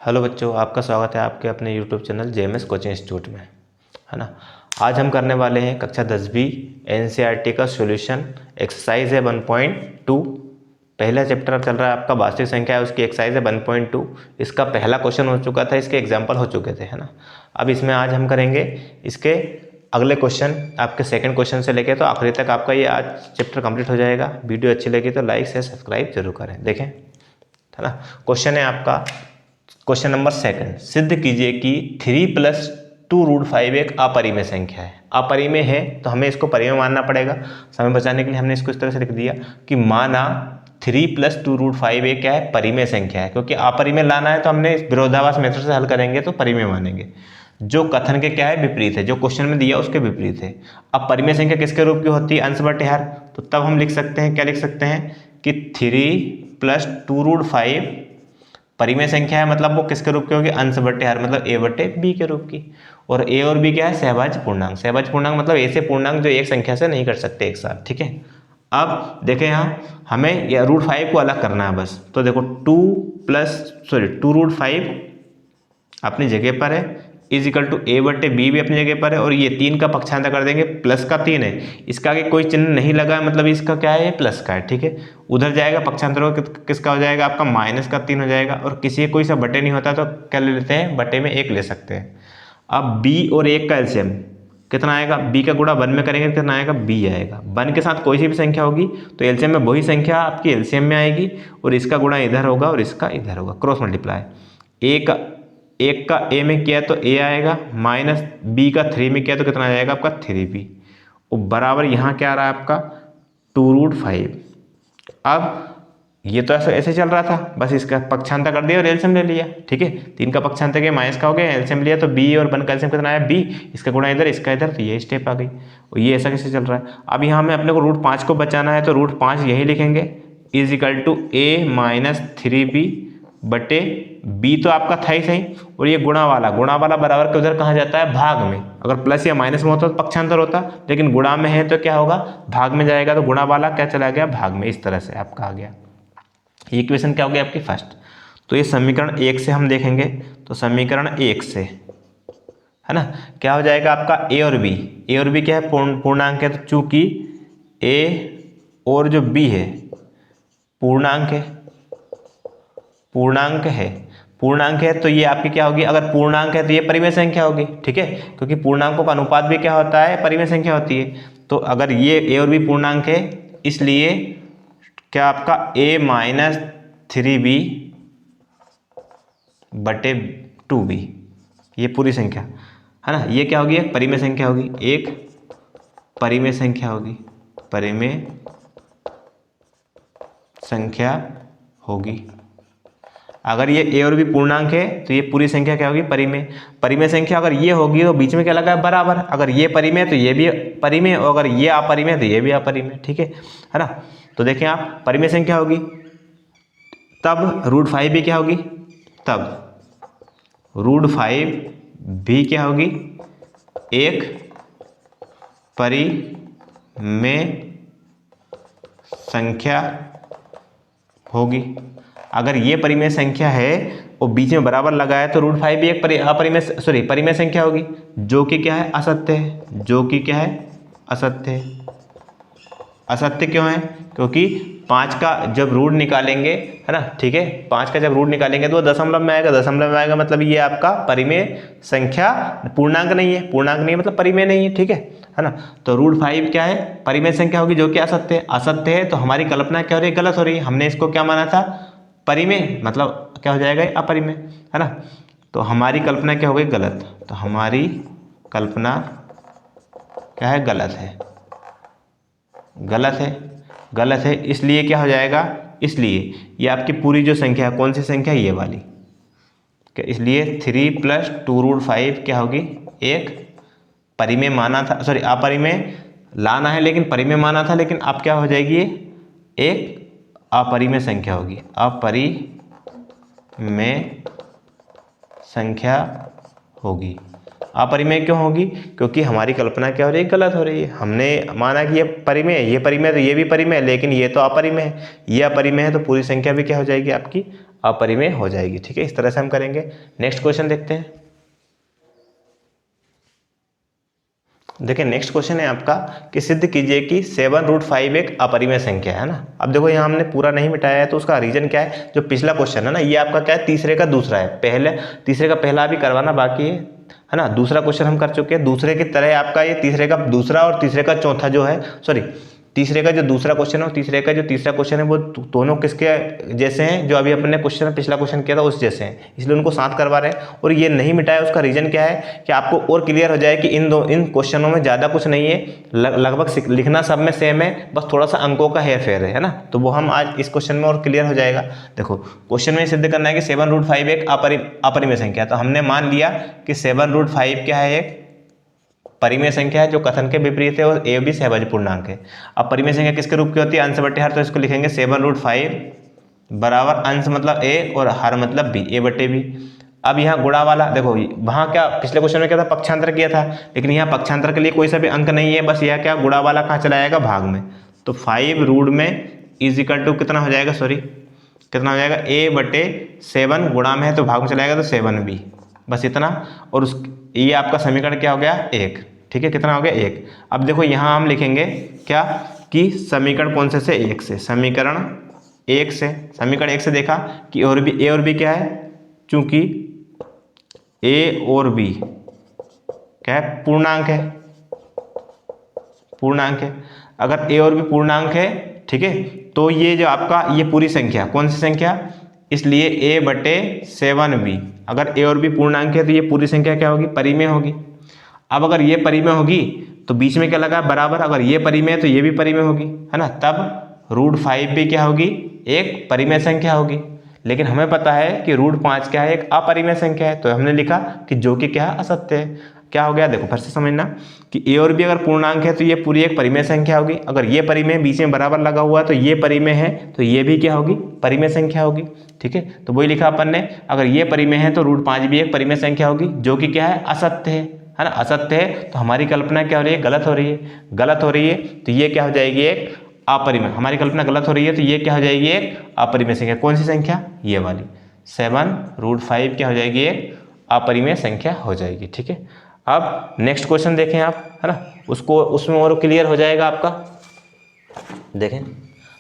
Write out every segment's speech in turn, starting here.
Hello बच्चों, आपका स्वागत है आपके अपने YouTube channel JMS coaching institute में, है ना। आज हम करने वाले हैं कक्षा 10वीं एनसीईआरटी का सॉल्यूशन। एक्सरसाइज है 1.2। पहला चैप्टर चल रहा है आपका वास्तविक संख्या है, उसकी एक्सरसाइज है 1.2। इसका पहला क्वेश्चन हो चुका था, इसके एग्जाम्पल हो चुके थे, है ना। अब इसमें आज हम करेंगे इसके अगले क्वेश्चन, आपके सेकंड क्वेश्चन से लेके तो आखिरी तक आपका ये आज चैप्टर कंप्लीट हो जाएगा। वीडियो अच्छी लगी तो लाइक शेयर सब्सक्राइब जरूर करें। देखें, है ना। क्वेश्चन है आपका क्वेश्चन नंबर सेकंड। सिद्ध कीजिए कि 3+2√5 एक अपरिमेय संख्या है। अपरिमेय है तो हमें इसको परिमेय मानना पड़ेगा। समय बचाने के लिए हमने इसको इस तरह से लिख दिया कि माना 3+2√5 एक क्या है, परिमेय संख्या है। क्योंकि अपरिमेय लाना है तो हमने विरोधाभास मेथड से हल करेंगे तो परिमेय मानेंगे। जो कथन के क्या है, विपरीत है, जो क्वेश्चन में दिया उसके विपरीत है। अब परिमेय संख्या किसके रूप की होती है, अंश बटे हर। तो तब हम लिख सकते हैं, क्या लिख सकते हैं कि 3+2√5 परिमेय संख्या है, मतलब वो किसके रूप की होगी, अंश बटे हर, मतलब a बटे b के रूप की। और a और b क्या है, सहभाज्य पूर्णांक। सहभाज्य पूर्णांक मतलब ऐसे पूर्णांक जो एक संख्या से नहीं कर सकते एक साथ, ठीक है। अब देखें, यहाँ हमें या √5 को अलग करना है बस। तो देखो 2√5 अपनी जगह पर है, इज इक्वल टू a बटे b भी अपनी जगह पर है। और ये 3 का पक्षांतर कर देंगे, प्लस का 3 है, इसका आगे कोई चिन्ह नहीं लगा है, मतलब इसका क्या है, प्लस का है, ठीक है। उधर जाएगा पक्षांतर किसका हो जाएगा, आपका -3 हो जाएगा। और किसी कोई सा बटे नहीं होता तो क्या ले लेते हैं, बटे में 1 ले सकते हैं। अब b और 1 का एलसीएम कितना आएगा, b का गुणा 1 में करेंगे कितना आएगा, b आएगा। 1 के साथ कोई सी भी संख्या होगी तो एलसीएम में वही संख्या आपकी एलसीएम में आएगी, और इसका गुणा इधर होगा और इसका इधर होगा, क्रॉस मल्टीप्लाई। एक का a में किया तो a आएगा, माइनस b का 3 में किया तो कितना आ जाएगा आपका 3b, और बराबर यहाँ क्या आ रहा है आपका 2√5। अब ये तो ऐसे चल रहा था, बस इसका पक्षांतर कर दिया और एलसीएम ले लिया, ठीक है। 3 का पक्षांतर किया, माइनस का हो गया, एलसीएम लिया तो b और 1 का एलसीएम कितना आया b, इसका गुणा इधर इसका इधर, तो ये स्टेप आ गई। और ये ऐसा कैसे चल रहा है। अब यहाँ में अपने को √5 को बचाना है तो √5 यही लिखेंगे, is equal to a minus 3b बटे b तो आपका था ही सही, और ये गुणा वाला बराबर के उधर कहाँ जाता है, भाग में। अगर प्लस या माइनस में होता तो पक्षांतर होता, लेकिन गुणा में है तो क्या होगा, भाग में जाएगा, तो गुणा वाला क्या चला गया, भाग में। इस तरह से आपका आ गया। ये इक्वेशन क्या हो गया आपकी फर्स्ट। तो ये समीकरण 1 से हम देखेंगे, तो समीकरण 1 से, है ना, क्या हो जाएगा आपका a और b। a और b क्या है, पूर्णांक है, तो चूंकि a और जो b है पूर्णांक है तो ये आपकी क्या होगी, अगर पूर्णांक है तो ये परिमेय संख्या होगी, ठीक है। क्योंकि पूर्णांकों का अनुपात भी क्या होता है, परिमेय संख्या होती है। तो अगर ये a और b पूर्णांक है, इसलिए क्या आपका a माइनस 3b बटे 2b, ये पूरी संख्या, है ना, ये क्या होगी, एक परिमेय संख्या होगी, एक परिमेय संख्या होगी, परिमेय संख्या होगी। अगर ये a और b पूर्णांक है तो ये पूरी संख्या क्या होगी, परिमेय संख्या। अगर ये होगी तो बीच में क्या लगा है, बराबर। अगर ये परिमेय तो ये भी परिमेय, और अगर ये अपरिमेय तो ये भी अपरिमेय, ठीक है ना। तो देखें आप, परिमेय संख्या होगी तब √5 भी क्या होगी, तब √5 भी क्या होगी, एक परिमेय संख्या होगी। अगर ये परिमेय संख्या है और बीच में बराबर लगा है तो √5 भी एक परिमेय संख्या होगी, जो कि क्या है, असत्य है। जो कि क्या है, असत्य है। असत्य क्यों है, क्योंकि 5 का जब रूट निकालेंगे, है ना, ठीक है, 5 का जब रूट निकालेंगे तो वो दशमलव में आएगा। दशमलव में आएगा मतलब ये आपका परिमेय संख्या, पूर्णांक नहीं है, मतलब परिमेय नहीं है, ठीक है ना। तो √5 क्या है, परिमेय संख्या होगी, जो कि असत्य है। असत्य है तो हमारी कल्पना क्या हो रही है, गलत हो रही है। हमने इसको क्या माना था, परिमेय, मतलब क्या हो जाएगा, अपरिमेय, है ना। तो हमारी कल्पना क्या हो गई, गलत। तो हमारी कल्पना क्या है, गलत है। इसलिए क्या हो जाएगा, इसलिए ये आपकी पूरी जो संख्या है, कौन सी संख्या, ये वाली, इसलिए 3+2√5 क्या होगी, एक परिमेय माना था, अपरिमेय लाना है लेकिन परिमेय माना था, लेकिन अब क्या हो जाएगी, ये एक अपरिमेय संख्या होगी। अपरिमेय संख्या होगी। अपरिमेय क्यों होगी, क्योंकि हमारी कल्पना क्या हो रही है, गलत हो रही है। हमने माना कि ये परिमेय है, तो ये भी परिमेय है, लेकिन ये तो अपरिमेय है। ये अपरिमेय है तो पूरी संख्या भी क्या हो जाएगी आपकी, अपरिमेय हो जाएगी। ठीक है, इस तरह से हम करेंगे। नेक्स्ट क्वेश्चन देखते हैं। देखिए नेक्स्ट क्वेश्चन है आपका कि सिद्ध कीजिए कि 7√5 एक अपरिमेय संख्या है ना। अब देखो यहाँ हमने पूरा नहीं मिटाया है, तो उसका रीजन क्या है, जो पिछला क्वेश्चन है ना, ये आपका क्या है, तीसरे का दूसरा है, पहले तीसरे का पहला भी करवाना बाकी है ना। दूसरा क्वेश्चन हम कर चुके हैं, दूसरे की तरह आपका ये तीसरे का दूसरा और तीसरे का चौथा जो है, सॉरी तीसरे का जो दूसरा क्वेश्चन है और तीसरे का जो तीसरा क्वेश्चन है वो दोनों किसके जैसे हैं, जो अभी अपने क्वेश्चन पिछला क्वेश्चन किया था उस जैसे हैं, इसलिए उनको साथ करवा रहे हैं। और ये नहीं मिटाया, उसका रीजन क्या है कि आपको और क्लियर हो जाए कि इन क्वेश्चनों में ज़्यादा कुछ नहीं है, लगभग लिखना सब में सेम है, बस थोड़ा सा अंकों का हेर फेर है ना। तो वो हम आज इस क्वेश्चन में और क्लियर हो जाएगा। देखो क्वेश्चन में सिद्ध करना है कि 7√5 एक अपरिमेय संख्या, तो हमने मान लिया कि 7√5 क्या है, एक परिमेय संख्या है जो कथन के विपरीत है, और ए भी सहभाज्य पूर्णांक है। अब परिमेय संख्या किसके रूप की होती है, अंश बटे हर, तो इसको लिखेंगे 7√5 बराबर अंश मतलब ए और हर मतलब बी, ए बटे बी। अब यहाँ गुणा वाला देखो, वहाँ क्या पिछले क्वेश्चन में क्या था, पक्षांतर किया था, लेकिन यहाँ पक्षांतर के लिए कोई सा भी अंक नहीं है, बस यह क्या गुणा वाला कहाँ चला जाएगा, भाग में। तो 5 रूट में इज इक्वल टू कितना हो जाएगा, सॉरी कितना हो जाएगा, ए बटे 7, गुणा में है तो भाग में चला जाएगा तो 7b, बस इतना। और उस ये आपका समीकरण क्या हो गया, 1। ठीक है, कितना हो गया, 1। अब देखो यहाँ हम लिखेंगे क्या कि समीकरण कौन से 1 से, समीकरण 1 से, समीकरण 1 से देखा कि ए और बी क्या है, चूंकि ए और बी क्या है, पूर्णांक है, पूर्णांक है। अगर ए और बी पूर्णांक है, ठीक है, तो ये जो आपका ये पूरी संख्या कौन सी संख्या, इसलिए ए बटे 7b, अगर ए और बी पूर्णांक है तो ये पूरी संख्या क्या होगी, परिमेय होगी। अब अगर ये परिमेय होगी तो बीच में क्या लगा, बराबर, अगर ये परिमेय है तो ये भी परिमेय होगी, है ना, तब √5 भी क्या होगी, एक परिमेय संख्या होगी। लेकिन हमें पता है कि √5 क्या है, एक अपरिमेय संख्या है, तो हमने लिखा कि जो कि क्या है, असत्य है। क्या हो गया, देखो फिर से समझना कि ए और बी अगर पूर्णांक है तो ये पूरी एक परिमेय संख्या होगी, अगर ये परिमेय बीच में बराबर लगा हुआ है तो ये परिमेय है, तो ये भी क्या होगी, परिमेय संख्या होगी। ठीक है, तो वही लिखा अपन ने, अगर ये परिमेय है तो √5 भी एक परिमेय संख्या होगी, जो कि क्या है, असत्य है ना, असत्य है। तो हमारी कल्पना क्या हो रही है, गलत हो रही है, गलत हो रही है, तो ये क्या हो जाएगी, एक अपरिमेय, हमारी कल्पना गलत हो रही है तो ये क्या हो जाएगी, एक अपरिमेय संख्या। कौन सी संख्या, ये वाली 7√5 क्या हो जाएगी, एक अपरिमेय संख्या हो जाएगी। ठीक है, अब नेक्स्ट क्वेश्चन देखें आप, है ना, उसको उसमें और क्लियर हो जाएगा आपका। देखें,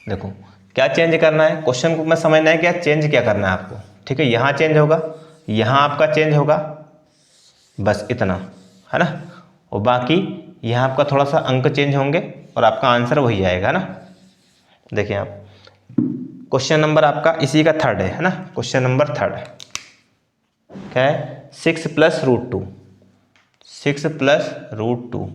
देखो क्या चेंज करना है, क्वेश्चन को मैं समझना है क्या चेंज क्या करना है आपको। ठीक है, यहाँ चेंज होगा, यहाँ आपका चेंज होगा, बस इतना, है ना, और बाकी यहाँ आपका थोड़ा सा अंक चेंज होंगे और आपका आंसर वही आएगा ना। देखिए आप, क्वेश्चन नंबर आपका इसी का थर्ड है ना, क्वेश्चन नंबर थर्ड क्या है, 6 + √2, 6 + √2,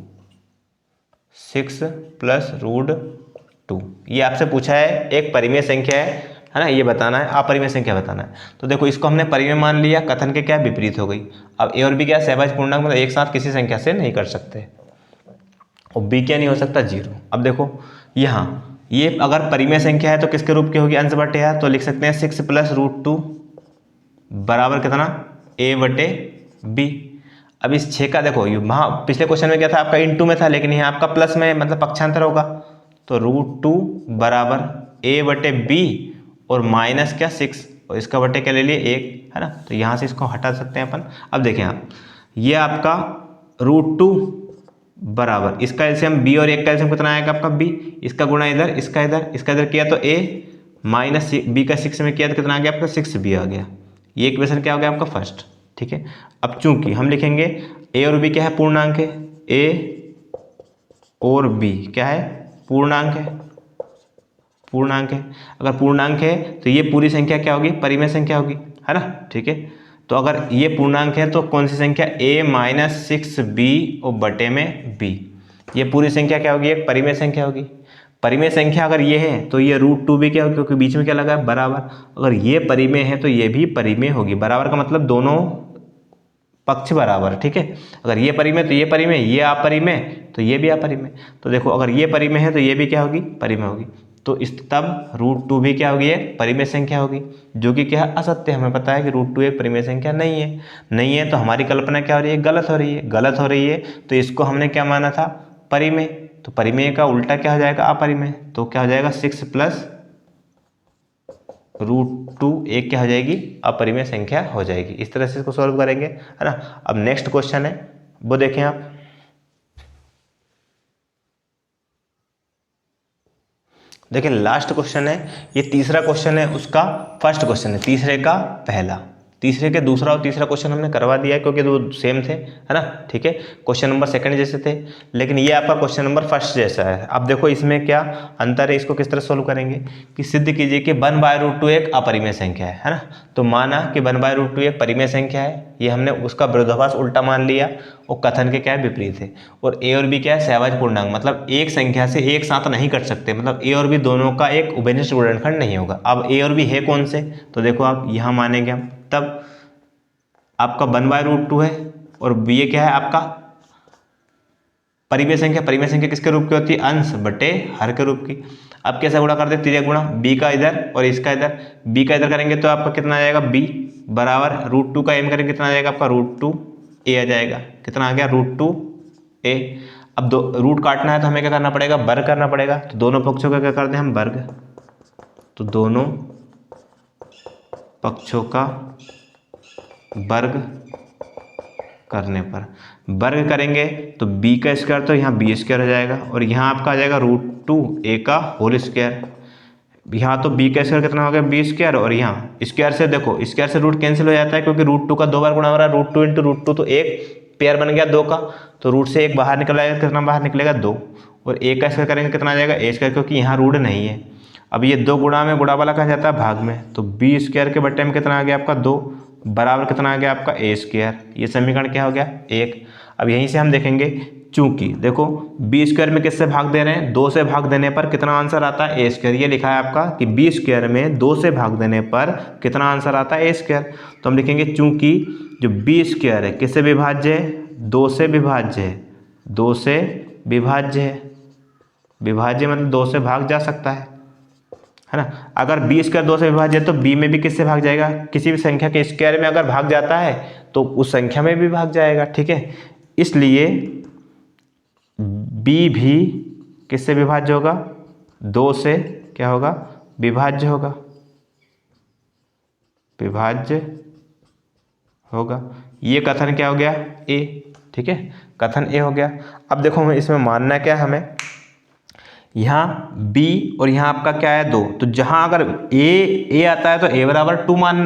6 + √2, ये आपसे पूछा है, एक परिमेय संख्या है ना, ये बताना है, अपरिमेय संख्या बताना है। तो देखो इसको हमने परिमेय मान लिया, कथन के क्या विपरीत हो गई। अब ए और बी क्या, सहभाज्य पूर्णांक, मतलब एक साथ किसी संख्या से नहीं कर सकते, और बी क्या नहीं हो सकता, 0। अब देखो यहाँ ये अगर परिमेय संख्या है तो किसके रूप की होगी, अंश बटे हर, तो लिख सकते हैं 6 + √2 बराबर कितना, a बटे b। अब इस 6 का देखो, वहाँ पिछले क्वेश्चन में क्या था, आपका इंटू में था, लेकिन यहाँ आपका प्लस में, मतलब पक्षांतर होगा, तो √2 बराबर a बटे b और माइनस क्या 6, और इसका बटे क्या ले लिए 1, है ना, तो यहाँ से इसको हटा सकते हैं अपन। अब देखें आप, ये आपका √2 बराबर इसका एलसीएम b और 1 का एलसीएम कितना आएगा आपका b, इसका गुणा इधर, इसका इधर, इसका इधर किया तो a, माइनस b का 6 में किया तो कितना आ गया आपका 6b आ गया। ये इक्वेशन क्या हो गया आपका फर्स्ट। ठीक है, अब चूंकि हम लिखेंगे a और b क्या है, पूर्णांक है, a और b क्या है, पूर्णांक है, पूर्णांक है। अगर पूर्णांक है तो ये पूरी संख्या क्या होगी, परिमेय संख्या होगी, है ना। ठीक है, तो अगर ये पूर्णांक है तो कौन सी संख्या, a - 6b और बटे में b, ये पूरी संख्या क्या होगी, एक परिमेय संख्या होगी। परिमेय संख्या अगर ये है तो ये √2 भी क्या होगी, क्योंकि बीच में क्या लगा है, बराबर, अगर ये परिमेय है तो ये भी परिमेय होगी। बराबर का मतलब दोनों पक्ष बराबर। ठीक है, अगर ये परिमेय तो ये परिमेय, ये अपरिमेय तो ये भी अपरिमेय। तो देखो अगर ये परिमेय है तो ये भी क्या होगी, परिमेय होगी। तो इस तब √2 भी क्या होगी, एक परिमेय संख्या होगी, जो कि क्या है, असत्य। हमें पता है कि √2 एक परिमेय संख्या नहीं है, नहीं है, तो हमारी कल्पना क्या हो रही है, गलत हो रही है, गलत हो रही है। तो इसको हमने क्या माना था, परिमेय, तो परिमेय का उल्टा क्या हो जाएगा, अपरिमेय। तो क्या हो जाएगा 6 + √2 एक क्या हो जाएगी, अपरिमेय संख्या हो जाएगी। इस तरह से इसको सॉल्व करेंगे, है ना। अब नेक्स्ट क्वेश्चन है वो देखें आप। देखिए लास्ट क्वेश्चन है, ये तीसरा क्वेश्चन है उसका फर्स्ट क्वेश्चन है, तीसरे का पहला, तीसरे के दूसरा और तीसरा क्वेश्चन हमने करवा दिया है क्योंकि दो सेम थे, है ना। ठीक है, क्वेश्चन नंबर सेकंड जैसे थे, लेकिन ये आपका क्वेश्चन नंबर फर्स्ट जैसा है। अब देखो इसमें क्या अंतर है, इसको किस तरह सोल्व करेंगे कि सिद्ध कीजिए कि 1/√2 एक अपरिमेय संख्या है ना। तो माना कि 1/√2 एक परिमेय संख्या है, ये हमने उसका विरोधाभास उल्टा मान लिया, और कथन के क्या है, विपरीत है। और ए और बी क्या है, सहभाज्य पूर्णांक, मतलब एक संख्या से एक साथ नहीं कट सकते, मतलब ए और बी दोनों का एक उभयनिष्ठ गुणनखंड नहीं होगा। अब ए और बी है कौन से, तो देखो आप यहाँ मानेंगे हम, तब आपका 1/√2 है, और ये क्या है आपका परिमेय संख्या। परिमेय संख्या किसके रूप की होती है, अंश बटे हर के रूप की। अब कैसे गुणा कर दे, तिर्यक गुणा, बी का इधर और इसका इधर, बी का इधर करेंगे तो आपका कितना आ जाएगा, बी बराबर √2 का एम करेंगे कितना आ जाएगा आपका, √2 ए आ जाएगा। कितना आ गया, √2 ए। अब दो रूट काटना है तो हमें क्या करना पड़ेगा, वर्ग करना पड़ेगा। तो दोनों पक्षों का क्या कर दें हम, वर्ग। तो दोनों पक्षों का वर्ग करने पर, वर्ग करेंगे तो b का स्क्वायर, तो यहाँ b² हो जाएगा, और यहाँ आपका आ जाएगा √2 a का होल स्क्वायर। यहाँ तो b का स्क्वायर कितना हो गया, b², और यहाँ स्क्वायर से देखो, स्क्वायर से रूट कैंसिल हो जाता है क्योंकि √2 का 2 बार गुणा हो रहा है, √2 × √2 तो एक पेयर बन गया 2 का, तो रूट से एक बाहर निकल आएगा, कितना बाहर निकलेगा 2, और a का स्क्वायर करेंगे कितना आ जाएगा, a², क्योंकि यहाँ रूट नहीं है। अब ये 2 गुणा में गुणा वाला कहा जाता है भाग में, तो b² के बट्टे में कितना आ गया आपका 2 बराबर कितना आ गया आपका a²। ये समीकरण क्या हो गया, 1। अब यहीं से हम देखेंगे, चूंकि देखो b² में किससे भाग दे रहे हैं, 2 से भाग देने पर कितना आंसर आता है, a²। ये लिखा है आपका कि b² में 2 से भाग देने पर कितना आंसर आता है, a²। तो हम लिखेंगे चूंकि जो b² है किससे विभाज्य है, 2 से विभाज्य है, 2 से विभाज्य है, विभाज्य मतलब 2 से भाग जा सकता है ना। अगर b² 2 से विभाज्य है तो b में भी किससे भाग जाएगा, किसी भी संख्या के स्क्वायर में अगर भाग जाता है तो उस संख्या में भी भाग जाएगा, ठीक है। इसलिए b भी किससे विभाज्य होगा, 2 से क्या होगा, विभाज्य होगा, विभाज्य होगा। ये कथन क्या हो गया, a, ठीक है, कथन a हो गया। अब देखो हमें इसमें मानना क्या है, हमें यहाँ b और यहाँ आपका क्या है 2, तो जहाँ अगर a आता है तो a बराबर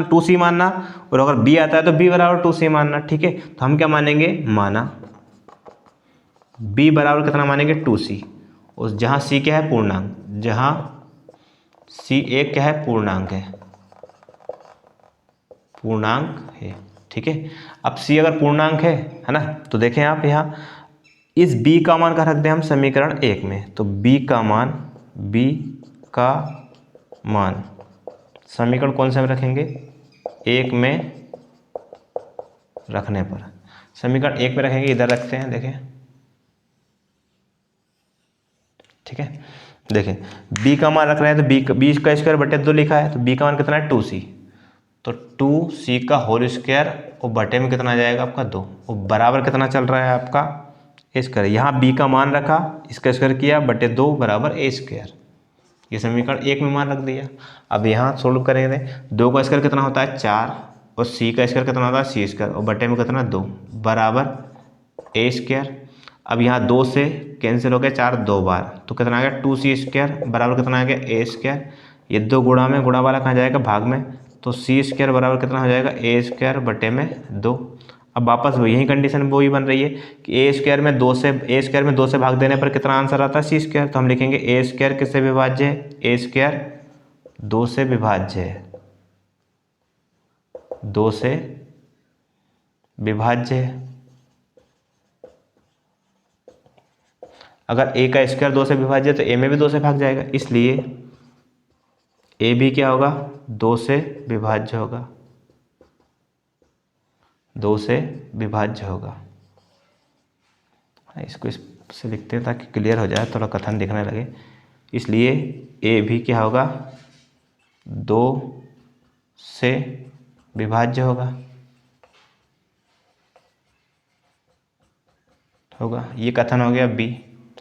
2c मानना, और अगर b आता है तो b बराबर 2c मानना, ठीक है। तो हम क्या मानेंगे, माना b बराबर कितना मानेंगे, 2c, और जहाँ c क्या है पूर्णांक, जहाँ c एक क्या है पूर्णांक है, पूर्णांक है, ठीक है। अब c अगर पूर्णांक है ना, तो देखें आप यहाँ इस b का मान का रख दें हम समीकरण 1 में, तो b का मान समीकरण कौन से में रखेंगे, 1 में रखने पर, समीकरण 1 में रखेंगे, इधर रखते हैं, देखें, ठीक है। देखें b का मान रख रहे हैं तो b² बटे 2 लिखा है, तो b का मान कितना है 2c, तो 2c का होल स्क्वायर और बटे में कितना आ जाएगा आपका 2, और बराबर कितना चल रहा है आपका a²। यहाँ b का मान रखा, इसका स्क्वायर किया, बटे 2 बराबर a²। ये समीकरण 1 में मान रख दिया। अब यहाँ सोल्व करेंगे, 2 का स्क्वायर कितना होता है 4, और c का स्क्वायर कितना होता है c², और बटे में कितना 2 बराबर a²। अब यहाँ 2 से कैंसिल हो गया 4 2 बार, तो कितना आ गया 2c² बराबर कितना आ गया a²। ये 2 गुणा में गुणा वाला कहाँ जाएगा, भाग में, तो c² बराबर कितना हो जाएगा a² बटे में 2। अब वापस यही कंडीशन वही बन रही है कि a² में 2 से भाग देने पर कितना आंसर आता है c²। तो हम लिखेंगे a² किससे विभाज्य है, a² 2 से विभाज्य है, 2 से विभाज्य है। अगर a का स्क्वायर 2 से विभाज्य है तो a में भी 2 से भाग जाएगा, इसलिए a भी क्या होगा, 2 से विभाज्य होगा, 2 से विभाज्य होगा। इसको इससे लिखते हैं ताकि क्लियर हो जाए, थोड़ा कथन दिखने लगे। इसलिए a भी क्या होगा, 2 से विभाज्य होगा। ये कथन हो गया b।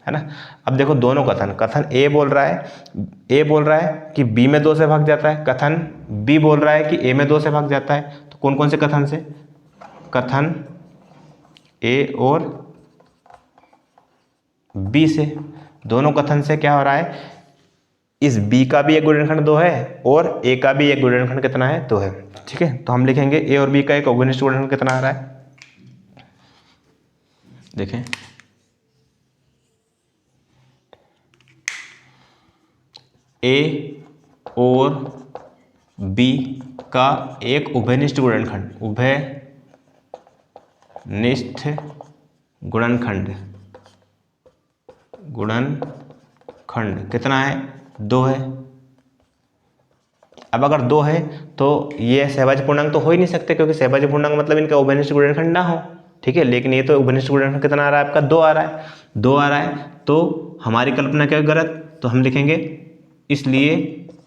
है ना। अब देखो दोनों कथन ए बोल रहा है कि बी में 2 से भाग जाता है, कथन बी बोल रहा है कि ए में 2 से भाग जाता है। तो कौन कौन से कथन से? कथन ए और बी से। दोनों कथन से क्या हो रहा है, इस बी का भी एक गुणनखंड 2 है और ए का भी एक गुणनखंड कितना है, 2 है। ठीक है, तो हम लिखेंगे ए और बी का एक अवगुणिष्ठ गुणनखंड कितना आ रहा है, देखें ए और बी का एक उभयनिष्ठ गुणनखंड कितना है, 2 है। अब अगर 2 है तो ये सहभाज्य पूर्णांक तो हो ही नहीं सकते, क्योंकि सहभाज्य पूर्णांक मतलब इनका उभयनिष्ठ गुणनखंड ना हो। ठीक है, लेकिन ये तो उभयनिष्ठ गुणनखंड कितना आ रहा है आपका, 2 आ रहा है। तो हमारी कल्पना क्या गलत, तो हम लिखेंगे इसलिए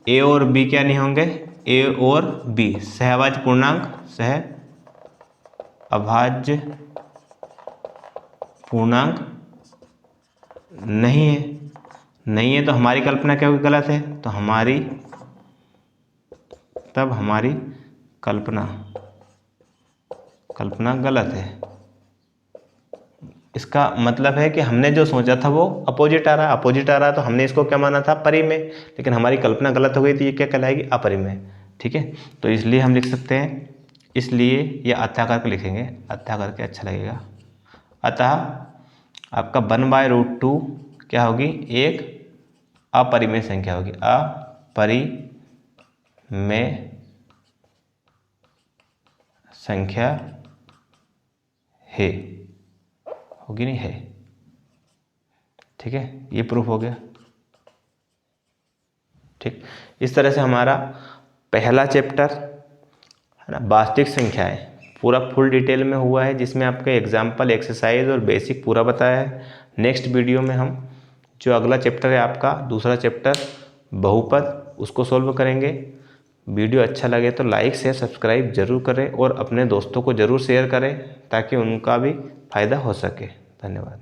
ए और बी क्या नहीं होंगे, ए और बी सहभाज्य पूर्णांक नहीं है। तो हमारी कल्पना क्या होगी, गलत है। तो हमारी कल्पना गलत है। इसका मतलब है कि हमने जो सोचा था वो अपोजिट आ रहा है, तो हमने इसको क्या माना था, परिमेय, लेकिन हमारी कल्पना गलत हो गई, तो ये क्या कहलाएगी, अपरिमेय। ठीक है, तो इसलिए हम लिख सकते हैं, इसलिए ये अतः करके लिखेंगे, अतः करके अच्छा लगेगा। अतः आपका 1/√2 क्या होगी, एक अपरिमेय संख्या होगी, अपरिमेय संख्या है, होगी नहीं है। ठीक है, ये प्रूफ हो गया। ठीक, इस तरह से हमारा पहला चैप्टर है ना, वास्तविक संख्याएं, पूरा फुल डिटेल में हुआ है, जिसमें आपके एग्जाम्पल, एक्सरसाइज और बेसिक पूरा बताया है। नेक्स्ट वीडियो में हम जो अगला चैप्टर है आपका दूसरा चैप्टर बहुपद, उसको सोल्व करेंगे। वीडियो अच्छा लगे तो लाइक शेयर सब्सक्राइब जरूर करें और अपने दोस्तों को ज़रूर शेयर करें, ताकि उनका भी फायदा हो सके। धन्यवाद।